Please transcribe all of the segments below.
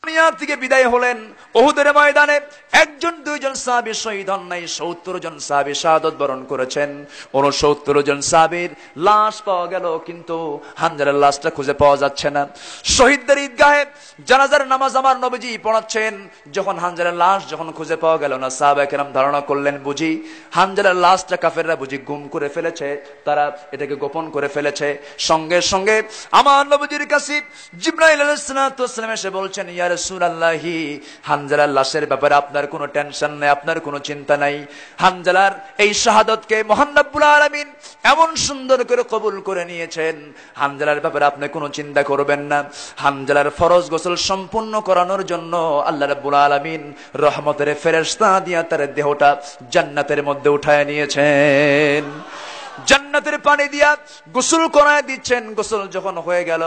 দুনিয়া থেকে বিদায় হলেন। উহুদের ময়দানে একজন দুইজন সাহাবী শহীদ হন নাই, ৭০ জন সাহাবী শাহাদাত বরণ করেছেন। ৬৯ জন সাহাবীর লাশ পাওয়া গেল, কিন্তু হানজালার লাশটা খুঁজে পাওয়া যাচ্ছে না। শহীদদের ঈদগাহে জানাজার নামাজ আমার নবীজি পড়াচ্ছেন। যখন হানজালার লাশ যখন খুঁজে পাওয়া গেল না, সাহাবায়ে কেরাম ধারণা করলেন বুঝি হানজালার লাশটা কাফেররা বুঝি গুম করে ফেলেছে, তারা এটাকে গোপন করে ফেলেছে। সঙ্গে সঙ্গে আমার নবীজির কাছে জিবরাইল আলাইহিস সালাতু ওয়াস সালাম এসে বলছেন, ইয়া রাসূলুল্লাহি, হানজালার লাশের ব্যাপারে আপনার কোনো টেনশন নাই, আপনার কোনো চিন্তা নাই। হানজালার এই শাহাদাতকে মহান রব্বুল আলামিন এমন সুন্দর করে কবুল করে নিয়েছেন, হানজালার ব্যাপারে আপনি কোনো চিন্তা করবেন না। হানজালার ফরজ গোসল সম্পূর্ণ করানোর জন্য আল্লাহ রাব্বুল আলামিন রহমতের ফেরেশতা দিয়া তার দেহটা জান্নাতের মধ্যে উঠায় নিয়েছেন। জান্নাতের পানি দিয়া গোসল করায় দিচ্ছেন। গোসল যখন হয়ে গেল,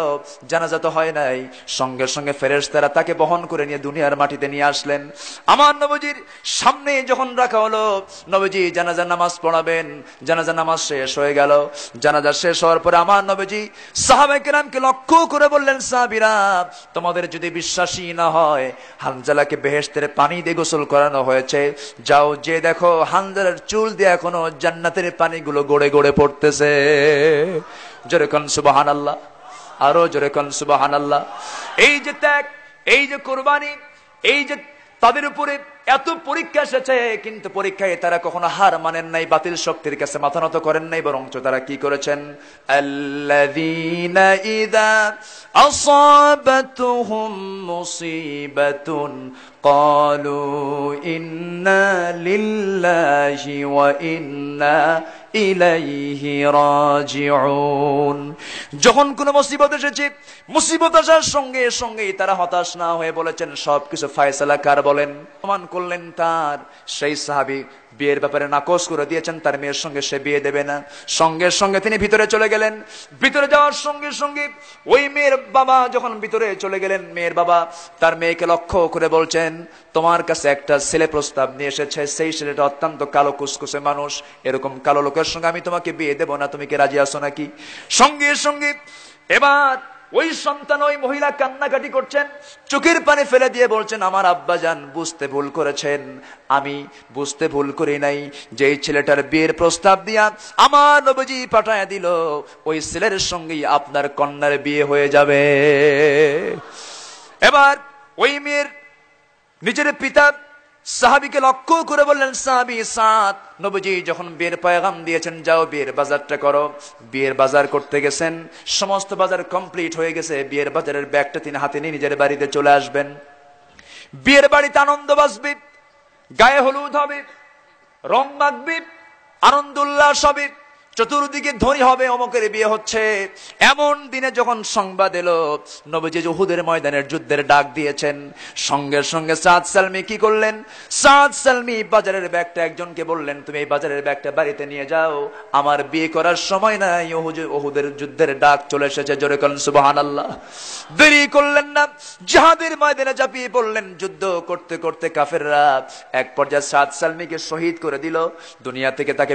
জানাজা তো হয় নাই, সঙ্গে সঙ্গে ফেরেশতারা তাকে বহন করে নিয়ে দুনিয়ার মাটিতে নিয়ে আসলেন। আমার নবীজির সামনে যখন রাখা হলো, নবীজি জানাজা নামাজ পড়াবেন। জানাজা নামাজ শেষ হয়ে গেল। জানাজা শেষ হওয়ার পরে আমার নবীজি সাহাবায়ে কেরামকে লক্ষ্য করে বললেন, সাহাবীরা, তোমাদের যদি বিশ্বাসই না হয়, হানজালাকে বেহেশতের পানি দিয়ে গোসল করানো হয়েছে, যাও যে দেখো হানজালার চুল দিয়ে এখনো জান্নাতের পানিগুলো গড়ে গড়ে পড়তেছে। জোরে কোন সুবহানাল্লাহ, আরো জোরে কোন সুবহানাল্লাহ। এই যে ত্যাগ, এই যে কুরবানি, এই যে তাদের উপরে এত পরীক্ষা এসেছে, কিন্তু পরীক্ষায় তারা কখনো হার মানেন নাই, বাতিল শক্তির কাছে মাথা নত করেন নাই, বরঞ্চ তারা কি করেছেন, আল্লাযীনা ইযা আসাবাতুহুম মুসিবাতুন ক্বালু ইন্না লিল্লাহি ওয়া ইন্না ইলাইহি রাজিউন। যখন কোন মুসিবত এসেছে, মুসিবত আসার সঙ্গে সঙ্গে তারা হতাশ না হয়ে বলেছেন, সবকিছু ফয়সালা কার বলেন। প্রমাণ করলেন তার সেই সাহাবী বিয়ের ব্যাপারে নাকচ করে দিয়েছেন, তার মেয়ের সঙ্গে সে বিয়ে দেবে না। সঙ্গে সঙ্গে তিনি ভিতরে চলে গেলেন। ভিতরে যাওয়ার সঙ্গে সঙ্গে ওই মেয়ের বাবা যখন ভিতরে চলে গেলেন, মেয়ের বাবা তার মেয়েকে লক্ষ্য করে বলছেন, তোমার কাছে একটা ছেলে প্রস্তাব নিয়ে এসেছে, সেই ছেলেটা অত্যন্ত কালো কুসকুসে মানুষ, এরকম কালো লোকের সঙ্গে আমি তোমাকে বিয়ে দেব না, তুমি কি রাজি আছো নাকি? সঙ্গে সঙ্গে এবার ওই সন্তান, ওই মহিলা কান্নাকাটি করছেন, চোখের পানি ফেলে দিয়ে বলছেন, আমার আব্বাজান বুঝতে ভুল করেছেন, আমি বুঝতে ভুল করি নাই। যেই ছেলেটার বিয়ের প্রস্তাব দিয়া আমার নবীজি পাঠায় দিল, ওই ছেলের সঙ্গেই আপনার কন্যার বিয়ে হয়ে যাবে। এবার ওই মেয়ের নিজের পিতা সাহাবীকে লক্ষ্য করে বললেন, সাহাবী সাদ, নবীজি যখন বিয়ের পয়গাম দিয়েছেন, যাও বিয়ের বাজারটা করো। বিয়ের বাজার করতে গেছেন, সমস্ত বাজার কমপ্লিট হয়ে গেছে। বিয়ের বাজারের ব্যাগটা তিনি হাতে নিয়ে নিজের বাড়িতে চলে আসবেন। বিয়ের বাড়িতে আনন্দ বাজবে, গায়ে হলুদ হবে, রং মাখবে, আনন্দ উল্লাস হবে, চতুর্দিকে ধ্বনি হবে, অমুকের বিয়ে হচ্ছে। এমন দিনে যখন সংবাদ এলো নবীজি উহুদের ময়দানের যুদ্ধের ডাক দিয়েছেন, সঙ্গে সঙ্গে সাদ সালমি কি করলেন, সাদ সালমি বাজারের ব্যাগটা একজনকে বললেন, তুমি এই বাজারের ব্যাগটা বাড়িতে নিয়ে যাও, আমার বিয়ে করার সময় নাই, উহুদের যুদ্ধের ডাক চলে এসেছে। জোরে কোন সুবহানাল্লাহ। দেরি করলেন না, জিহাদের ময়দানে ঝাঁপিয়ে পড়লেন। যুদ্ধ করতে করতে কাফেররা এক পর্যায়ে সাদ সালমিকে শহীদ করে দিল, দুনিয়া থেকে তাকে